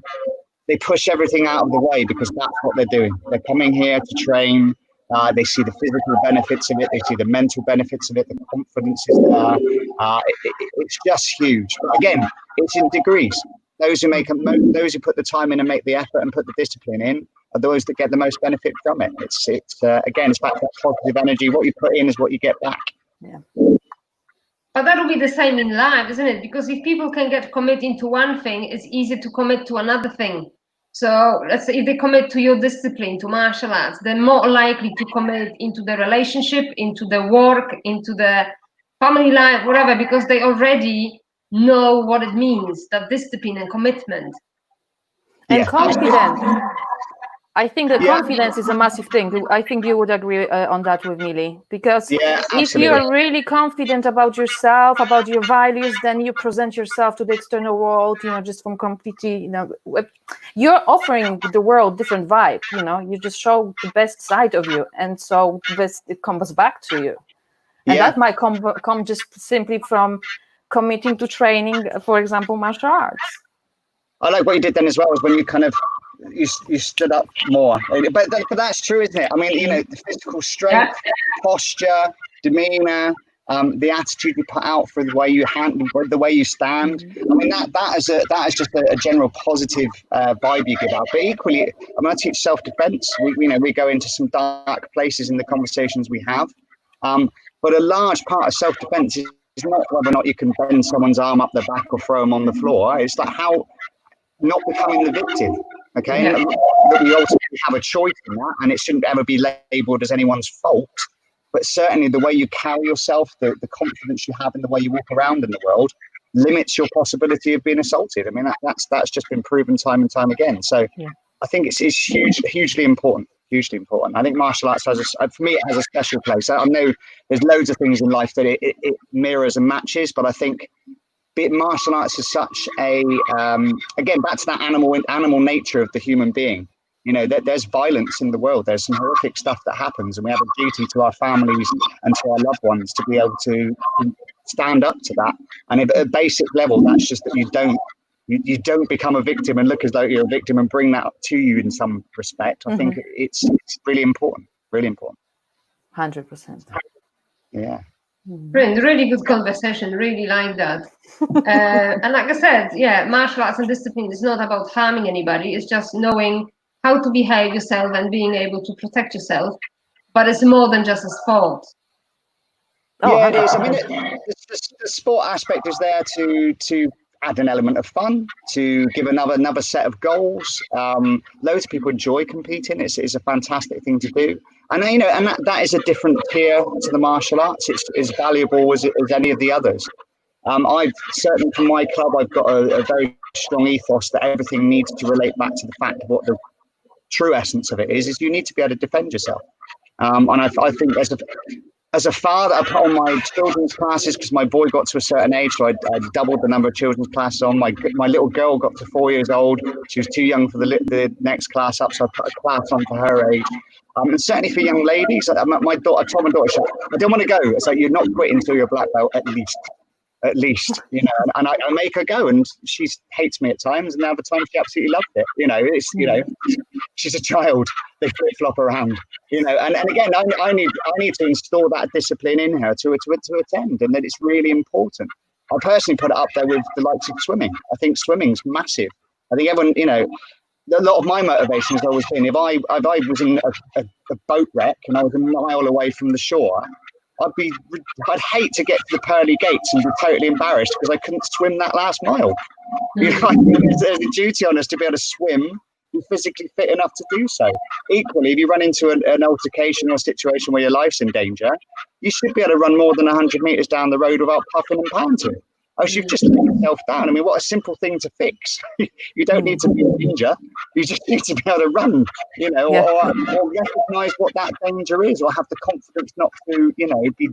they push everything out of the way because that's what they're doing. They're coming here to train. They see the physical benefits of it. They see the mental benefits of it. The confidence is there. It's just huge. But again, it's in degrees. Those who put the time in and make the effort and put the discipline in are those that get the most benefit from it. It's again, it's back to that positive energy. What you put in is what you get back.
Yeah.
But that will be the same in life, isn't it? Because if people can get committed to one thing, it's easy to commit to another thing. So let's say if they commit to your discipline, to martial arts, they're more likely to commit into the relationship, into the work, into the family life, whatever, because they already know what it means, that discipline and commitment.
And confidence. I think that confidence is a massive thing. I think you would agree on that with me, Lee. Because if you're really confident about yourself, about your values, then you present yourself to the external world, just from completely, you're offering the world different vibe, you just show the best side of you. And so it comes back to you. And that might come just simply from committing to training, for example, martial arts.
I like what you did then as well, was when you kind of you stood up more. But that's true, isn't it? I mean, the physical strength, posture, demeanor, the attitude you put out for the way you handle, the way you stand. I mean, that is just a general positive vibe you give out. But equally, I mean, I teach self-defense. We go into some dark places in the conversations we have. But a large part of self-defense is not whether or not you can bend someone's arm up the back or throw them on the floor. It's like how not becoming the victim. Okay, that we ultimately have a choice in that, and it shouldn't ever be labelled as anyone's fault. But certainly, the way you carry yourself, the confidence you have in the way you walk around in the world, limits your possibility of being assaulted. I mean, that's just been proven time and time again. So, I think it's hugely important. Hugely important. I think martial arts for me, it has a special place. I know there's loads of things in life that it mirrors and matches, but I think martial arts is such a again back to that animal nature of the human being. There's violence in the world. There's some horrific stuff that happens, and we have a duty to our families and to our loved ones to be able to stand up to that. And at a basic level, that's just that you don't become a victim and look as though you're a victim and bring that up to you in some respect. I think it's really important. Really important.
100%.
Yeah.
Really good conversation. Really like that. And like I said, martial arts and discipline is not about harming anybody. It's just knowing how to behave yourself and being able to protect yourself. But it's more than just a sport.
Yeah, it is. I mean, the sport aspect is there to add an element of fun, to give another set of goals. Loads of people enjoy competing. It's a fantastic thing to do. And that is a different tier to the martial arts. It's as valuable as any of the others. I've certainly from my club, I've got a very strong ethos that everything needs to relate back to the fact of what the true essence of it is you need to be able to defend yourself. And I think as a father, I put on my children's classes because my boy got to a certain age, so I doubled the number of children's classes on. My little girl got to 4 years old. She was too young for the next class up, so I put a class on for her age. And certainly for young ladies, my daughter, I told my daughter, I don't want to go. It's like, you're not quitting until you're a black belt, at least, you know, and I make her go, and she hates me at times, and other times she absolutely loved it. You know, it's, you know, she's a child, they flip-flop around, you know, and again, I need to install that discipline in her to attend, and that it's really important. I personally put it up there with the likes of swimming. I think swimming's massive. I think everyone, you know, a lot of my motivations I was saying, if I was in a boat wreck and I was a mile away from the shore, I'd hate to get to the pearly gates and be totally embarrassed because I couldn't swim that last mile. You know, there's a duty on us to be able to swim, be physically fit enough to do so. Equally, if you run into an altercation or a situation where your life's in danger, you should be able to run more than 100 meters down the road without puffing and panting. Oh, you've just let yourself down. I mean, what a simple thing to fix. You don't need to be in danger. You just need to be able to run, you know, or recognize what that danger is, or have the confidence not to, you know, be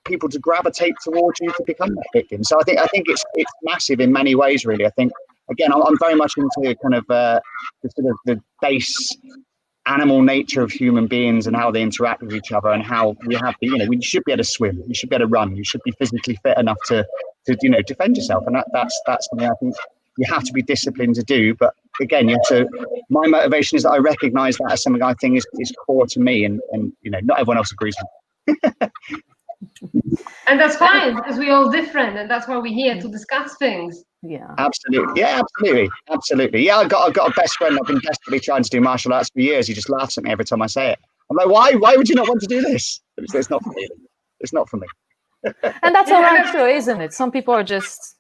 people to gravitate towards you to become that victim. So I think it's massive in many ways, really. I think, again, I'm very much into kind of the sort of the base animal nature of human beings and how they interact with each other, and how you have the, you know, you should be able to swim, you should be able to run, you should be physically fit enough to you know, defend yourself, and that's something I think you have to be disciplined to do. But again, you have to, my motivation is that I recognize that as something I think is core to me, and you know, not everyone else agrees with me.
And that's fine, because we're all different, and that's why we're here to discuss things.
Yeah,
absolutely. Yeah, absolutely. Yeah, I've got a best friend. I've been desperately trying to do martial arts for years. He just laughs at me every time I say it. I'm like, why would you not want to do this? It's not for me. It's not for me.
and that's all right too, isn't it? Some people are just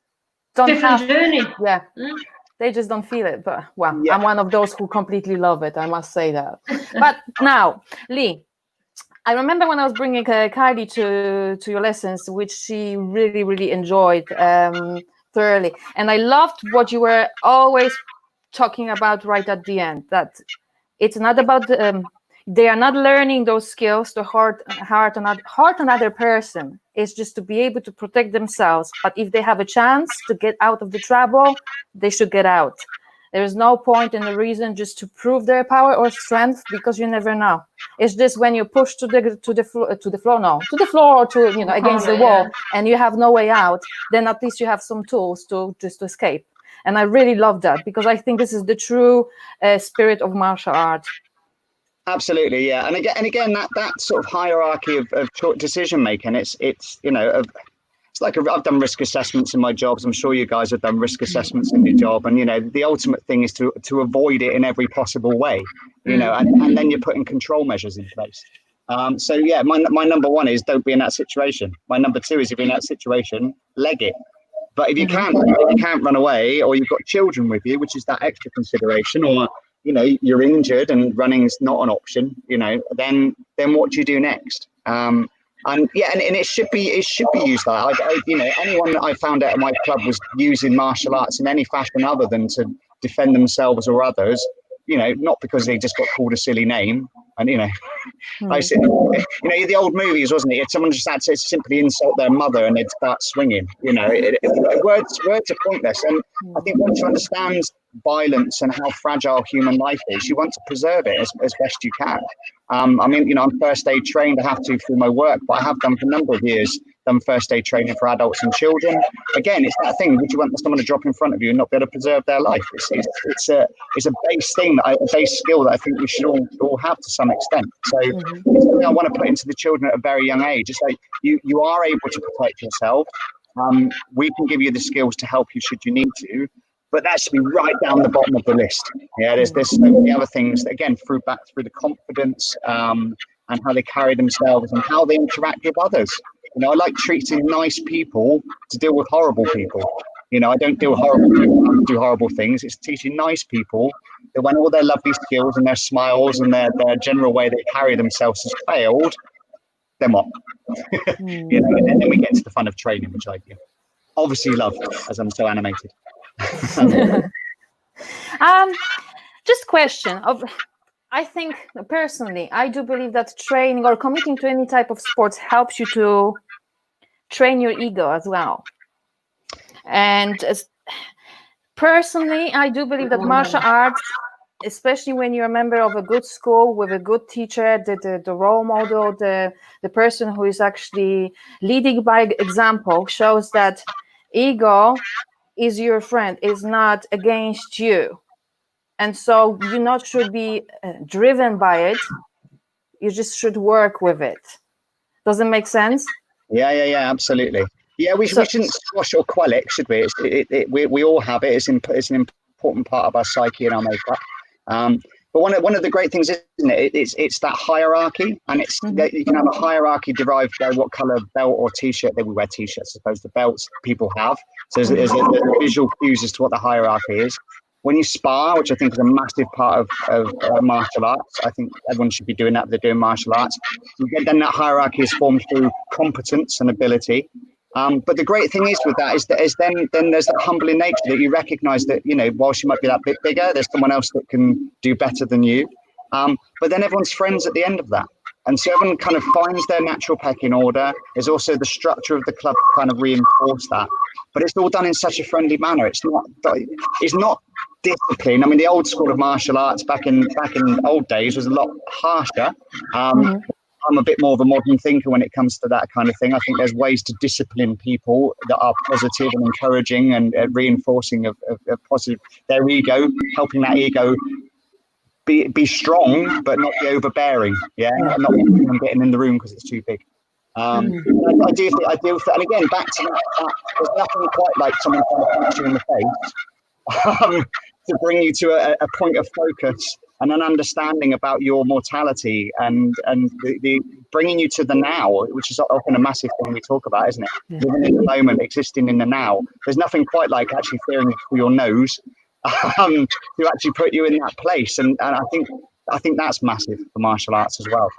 don't
Different
have
journey.
Yeah, they just don't feel it. But well, I'm one of those who completely love it, I must say that. But now, Lee, I remember when I was bringing Kylie to your lessons, which she really, really enjoyed thoroughly. And I loved what you were always talking about right at the end, that it's not about, they are not learning those skills to hurt another person. It's just to be able to protect themselves. But if they have a chance to get out of the trouble, they should get out. There is no point in the reason just to prove their power or strength, because you never know. It's just when you push to the floor, or to, you know, against the wall, and you have no way out, then at least you have some tools to just escape. And I really love that, because I think this is the true spirit of martial art.
Absolutely, yeah. And again, that sort of hierarchy of decision making, it's you know, it's like I've done risk assessments in my jobs. I'm sure you guys have done risk assessments in your job, and you know, the ultimate thing is to avoid it in every possible way, you know, and then you're putting control measures in place. So yeah, my number one is don't be in that situation. My number two is, if you're in that situation, leg it. But if you can't run away, or you've got children with you, which is that extra consideration, or you know, you're injured and running is not an option, you know, then what do you do next? And yeah, and it should be used like that. You know, anyone that I found out at my club was using martial arts in any fashion other than to defend themselves or others, you know, not because they just got called a silly name. And you know, I said, you know, the old movies, wasn't it? If someone just had to simply insult their mother and they'd start swinging, you know, words are pointless. And I think once you understand violence and how fragile human life is, you want to preserve it as best you can. I mean, you know, I'm first aid trained. I have to through my work, but I have done for a number of years, done first aid training for adults and children. Again, it's that thing, would you want someone to drop in front of you and not be able to preserve their life? It's a base thing, a base skill that I think we should all have to some extent. So it's something I want to put into the children at a very young age. It's like you are able to protect yourself. We can give you the skills to help you should you need to, but that should be right down the bottom of the list. Yeah, there's so many other things that, again, through the confidence and how they carry themselves and how they interact with others. You know, I like treating nice people to deal with horrible people. You know, I don't deal with horrible people who do horrible things. It's teaching nice people that when all their lovely skills and their smiles and their general way they carry themselves has failed, then what? You know, and then we get into the fun of training, which I obviously love, as I'm so animated.
Just question of, I think personally, I do believe that training or committing to any type of sports helps you to train your ego as well. And personally, I do believe that martial arts, especially when you're a member of a good school with a good teacher, the role model, the person who is actually leading by example, shows that ego is your friend, is not against you. And so you not should be driven by it. You just should work with it. Does it make sense?
Yeah, absolutely. Yeah, we shouldn't squash or quell it, should we? We all have it. It's an important part of our psyche and our makeup. But one of the great things, isn't it? It's that hierarchy, and it's you can have a hierarchy derived by what color belt or t-shirt. We wear t-shirts, I suppose. The belts people have. So there's a visual cues as to what the hierarchy is. When you spar, which I think is a massive part of martial arts, I think everyone should be doing that if they're doing martial arts. Then that hierarchy is formed through competence and ability. But the great thing is with that is then there's that humbling nature that you recognise that, you know, whilst you might be that bit bigger, there's someone else that can do better than you. But then everyone's friends at the end of that. And so everyone kind of finds their natural pecking order. There's also the structure of the club to kind of reinforce that. But it's all done in such a friendly manner. It's not discipline. I mean, the old school of martial arts back in old days was a lot harsher. I'm a bit more of a modern thinker when it comes to that kind of thing. I think there's ways to discipline people that are positive and encouraging and reinforcing of positive, their ego, helping that ego be strong, but not be overbearing. Yeah, not getting in the room because it's too big. I do think, and again, back to that, there's nothing quite like someone trying to punch you in the face to bring you to a point of focus and an understanding about your mortality and the bringing you to the now, which is often a massive thing we talk about, isn't it? Yeah. Living in the moment, existing in the now. There's nothing quite like actually fearing through your nose to actually put you in that place, and I think that's massive for martial arts as well.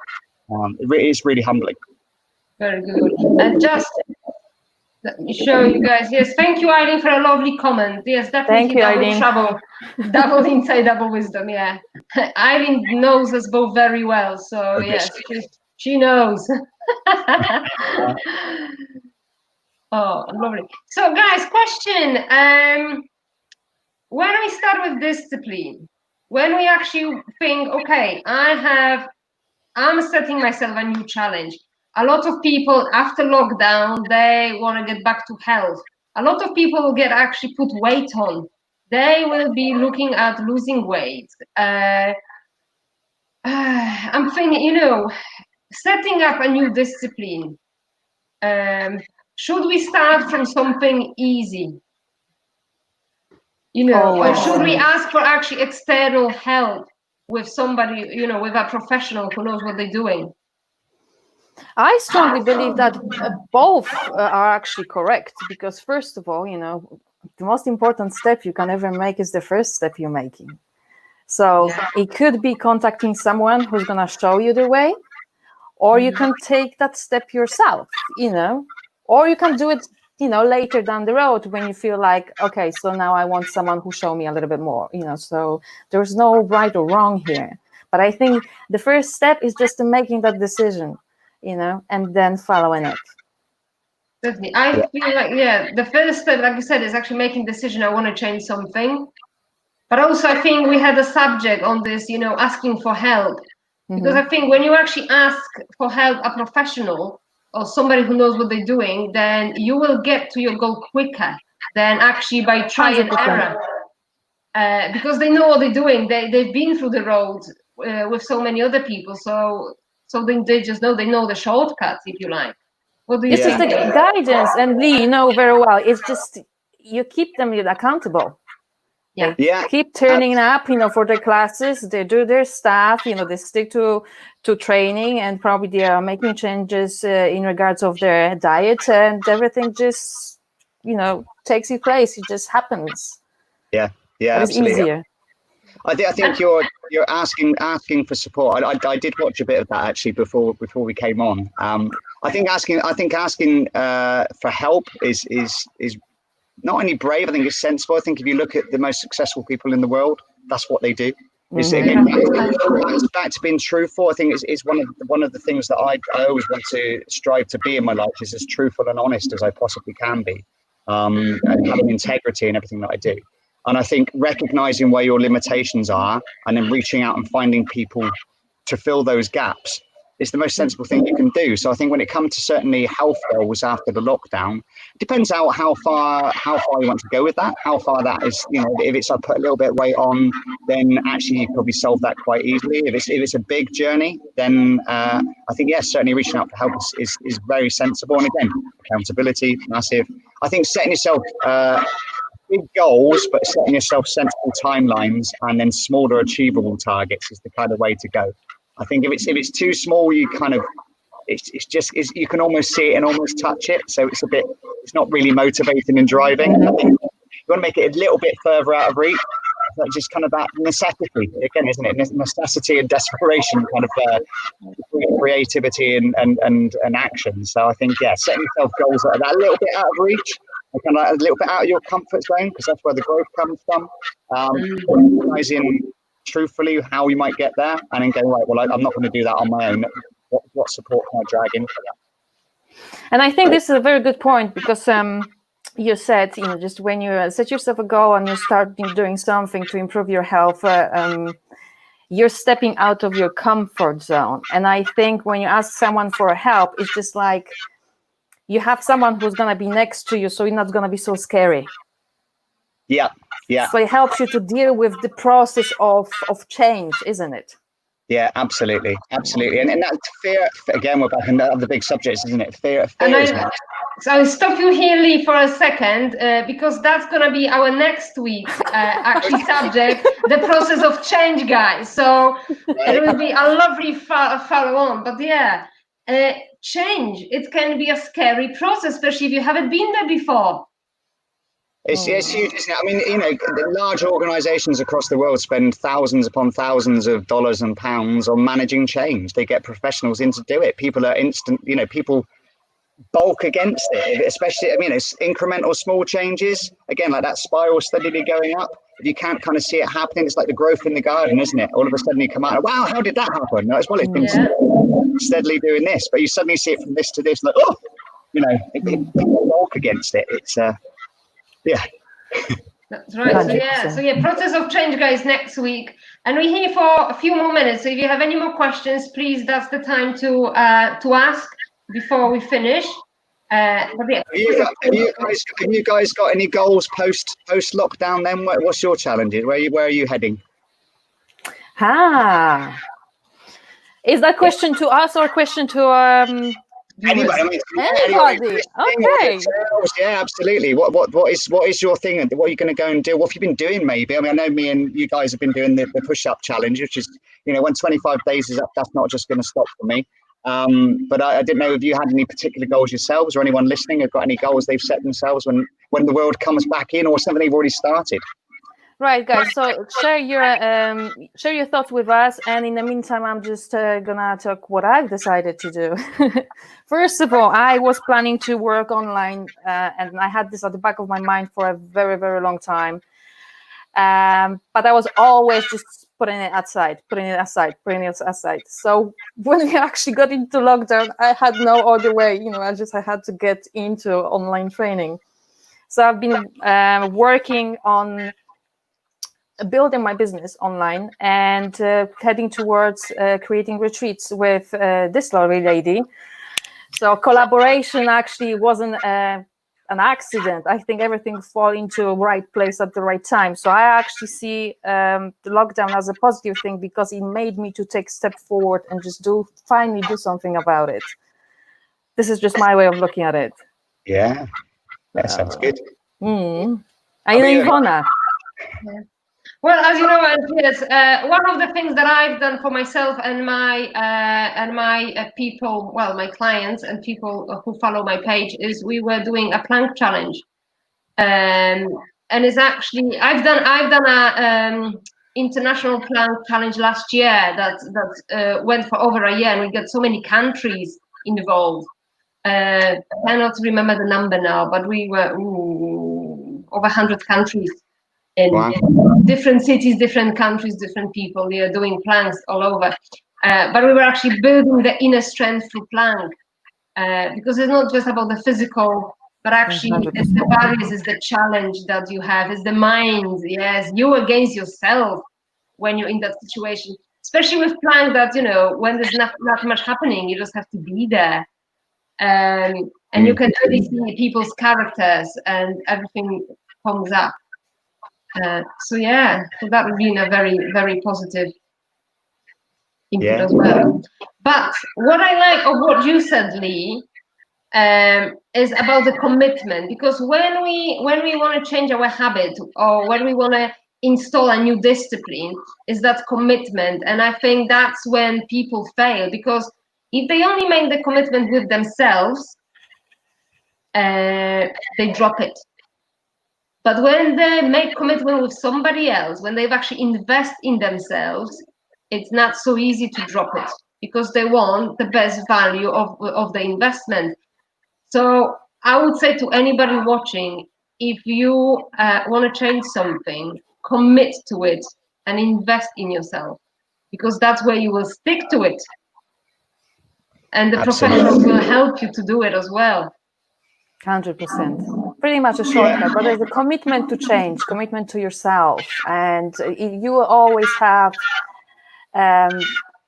It is really humbling.
Very good. And just let me show you guys. Yes, thank you, Eileen, for a lovely comment. Yes, definitely double insight, double wisdom. Yeah, Eileen knows us both very well, so yes, she knows. Oh, lovely. So, guys, question: when we start with discipline, when we actually think, okay, I'm setting myself a new challenge. A lot of people after lockdown, they want to get back to health. A lot of people will actually put weight on. They will be looking at losing weight. I'm thinking, you know, setting up a new discipline. Should we start from something easy? You know, or should we ask for actually external help with somebody, you know, with a professional who knows what they're doing?
I strongly believe that both are actually correct, because first of all, you know, the most important step you can ever make is the first step you're making. So it could be contacting someone who's going to show you the way, or you can take that step yourself, you know, or you can do it, you know, later down the road when you feel like, okay, so now I want someone who show me a little bit more, you know, so there's no right or wrong here. But I think the first step is just making that decision, you know, and then following it.
Definitely. I feel like, the first step, like you said, is actually making a decision. I want to change something. But also, I think we had a subject on this, you know, asking for help. Because I think when you actually ask for help, a professional or somebody who knows what they're doing, then you will get to your goal quicker than actually by trial and error. Because they know what they're doing. They've been through the road with so many other people. So they just know, they know the shortcuts, if you like. What do you think?
It's just the guidance, and Lee, you know very well, it's just you keep them accountable. Keep turning up, you know, for their classes. They do their stuff, you know, they stick to training, and probably they are making changes in regards of their diet, and everything just, you know, takes its place. It just happens.
Yeah,
it's
absolutely.
Easier.
I think you're asking for support. I did watch a bit of that actually before we came on. I think asking for help is not only brave. I think it's sensible. I think if you look at the most successful people in the world, that's what they do. It's back to being truthful. I think it's one of the things that I always want to strive to be in my life, is as truthful and honest as I possibly can be, and having integrity in everything that I do. And I think recognizing where your limitations are and then reaching out and finding people to fill those gaps is the most sensible thing you can do. So I think when it comes to certainly health goals after the lockdown, it depends how far you want to go with that, how far that is, you know, if it's I put a little bit of weight on, then actually you probably solve that quite easily. If it's a big journey, then I think, yes, certainly reaching out for help is very sensible. And again, accountability, massive. I think setting yourself big goals, but setting yourself sensible timelines and then smaller achievable targets is the kind of way to go. I think if it's too small, you kind of you can almost see it and almost touch it. So it's not really motivating and driving. I think you want to make it a little bit further out of reach. Like just kind of that necessity again, isn't it? Necessity and desperation, kind of creativity and action. So I think, yeah, setting yourself goals that are a little bit out of reach, kind of a little bit out of your comfort zone, because that's where the growth comes from. Recognizing truthfully how you might get there, and then going, right, well, I'm not going to do that on my own. What support can I drag in for that?
And I think this is a very good point, because you said, you know, just when you set yourself a goal and you start doing something to improve your health, you're stepping out of your comfort zone. And I think when you ask someone for help, it's just like you have someone who's going to be next to you, so it's not going to be so scary.
Yeah.
So it helps you to deal with the process of change, isn't it?
Yeah, absolutely. And that fear, again, we're back in the big subjects, isn't it? Fear
so I'll stop you here, Lee, for a second, because that's going to be our next week actually subject, the process of change, guys. So it will be a lovely follow on. But yeah, change, it can be a scary process, especially if you haven't been there before.
It's huge, isn't it? I mean, you know, large organizations across the world spend thousands upon thousands of dollars and pounds on managing change. They get professionals in to do it. People are people bulk against it, especially, I mean, it's incremental small changes. Again, like that spiral steadily going up. If you can't kind of see it happening, it's like the growth in the garden, isn't it? All of a sudden you come out, wow, how did that happen? No, as well, it's been steadily doing this, but you suddenly see it from this to this, like, oh, you know, people bulk against it. It's, yeah.
That's right. So yeah, process of change, guys, next week. And we're here for a few more minutes. So if you have any more questions, please, that's the time to ask before we finish. But yeah.
Have you guys got any goals post lockdown then? What's your challenges? Where are you heading?
Is that question to us or a question to
anybody? I mean,
anybody. Okay.
Yeah, absolutely. What is your thing, and what are you going to go and do? What have you been doing? Maybe. I mean, I know me and you guys have been doing the push-up challenge, which is, you know, when 25 days is up, that's not just going to stop for me. But I didn't know if you had any particular goals yourselves, or anyone listening have got any goals they've set themselves when the world comes back in, or something they've already started.
Right, guys. So share your thoughts with us, and in the meantime, I'm just gonna talk what I've decided to do. First of all, I was planning to work online, and I had this at the back of my mind for a very, very long time. But I was always just putting it aside. So when we actually got into lockdown, I had no other way. You know, I had to get into online training. So I've been working on building my business online and heading towards creating retreats with this lovely lady. So collaboration actually wasn't an accident. I think everything fall into the right place at the right time. So I actually see the lockdown as a positive thing, because it made me to take a step forward and just finally do something about it. This is just my way of looking at it.
Yeah, that sounds good.
Ivona.
Well, as you know, Andreas, one of the things that I've done for myself and my people, well, my clients and people who follow my page, is we were doing a plank challenge, and it's actually I've done a international plank challenge last year that went for over a year, and we got so many countries involved. I cannot remember the number now, but we were over 100 countries in
Wow.
different cities, different countries, different people. We are doing planks all over. But we were actually building the inner strength through plank, because it's not just about the physical, but actually it's the barriers, it's the challenge that you have, it's the mind. Yes, you against yourself when you're in that situation, especially with plank, that, you know, when there's not much happening, you just have to be there. And you can really see people's characters and everything comes up. So yeah, so that would be a very, very positive input as well. But what I like of what you said, Lee, is about the commitment, because when we want to change our habit, or when we want to install a new discipline, is that commitment. And I think that's when people fail, because if they only make the commitment with themselves, they drop it. But when they make commitment with somebody else, when they've actually invest in themselves, it's not so easy to drop it, because they want the best value of the investment. So I would say to anybody watching, if you want to change something, commit to it and invest in yourself, because that's where you will stick to it. And the professionals will help you to do it as well.
100%. Pretty much a shortcut, but there's a commitment to change, commitment to yourself, and you will always have,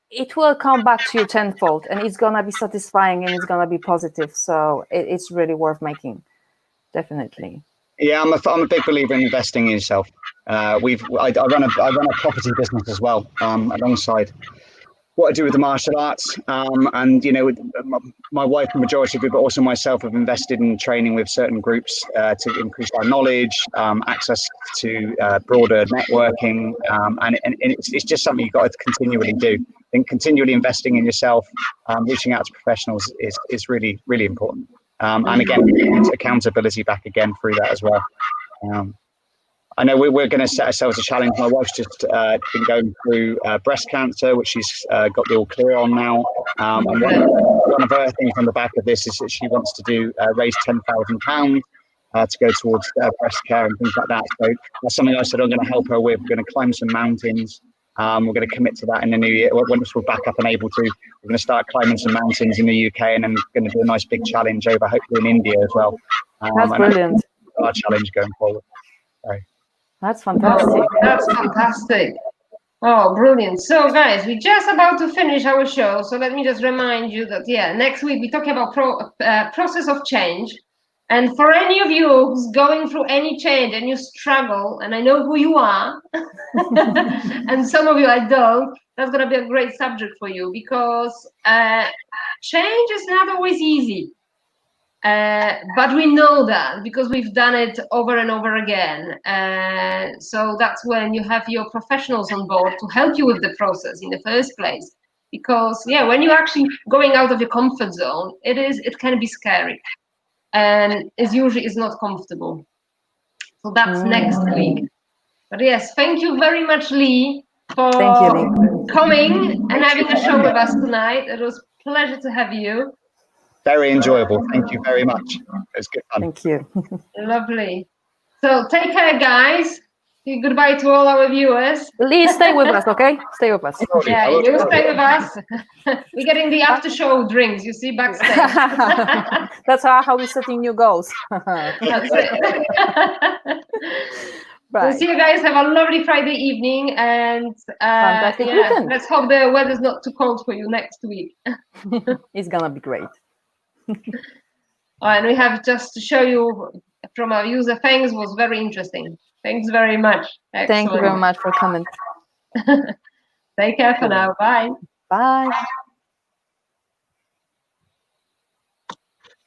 it will come back to you tenfold, and it's gonna be satisfying and it's gonna be positive. So it's really worth making, definitely.
Yeah, I'm a big believer in investing in yourself. I run a property business as well, alongside what I do with the martial arts, and you know, my wife, the majority of it, but also myself, have invested in training with certain groups to increase our knowledge, access to broader networking, and it's just something you've got to continually do. I think continually investing in yourself, reaching out to professionals is really, really important. And again, accountability back again through that as well. I know we're going to set ourselves a challenge. My wife's just been going through breast cancer, which she's got the all clear on now. And one of her things on the back of this is that she wants to raise £10,000 to go towards breast care and things like that. So that's something I said I'm going to help her with. We're going to climb some mountains. We're going to commit to that in the new year. Once we're back up and able to, we're going to start climbing some mountains in the UK, and then we're going to do a nice big challenge over, hopefully in India as well.
That's brilliant.
Our challenge going forward. Sorry.
That's fantastic.
That's fantastic. Oh, brilliant. So guys, we're just about to finish our show. So let me just remind you that, yeah, next week we're talking about process of change. And for any of you who's going through any change and you struggle, and I know who you are, and some of you I don't, that's going to be a great subject for you, because change is not always easy. But we know that because we've done it over and over again. So that's when you have your professionals on board to help you with the process in the first place. Because, yeah, when you're actually going out of your comfort zone, it can be scary. And it usually is not comfortable. So that's next week. But yes, thank you very much, Lee, for coming and having a show with us tonight. It was a pleasure to have you.
Very enjoyable. Thank you very much. It was good fun.
Thank you.
Lovely. So take care, guys. Say goodbye to all our viewers.
Lee, stay with us, okay? Stay with us.
Yeah, you stay with us. We're getting the after show drinks, you see, backstage.
That's how we're setting new goals.
That's it.
Right.
So see you guys. Have a lovely Friday evening, and let's hope the weather's not too cold for you next week.
It's gonna be great.
And we have just to show you from our user. Thanks, was very interesting. Thanks very much. Excellent.
Thank you very much for coming.
Take care for now. Bye.
Bye.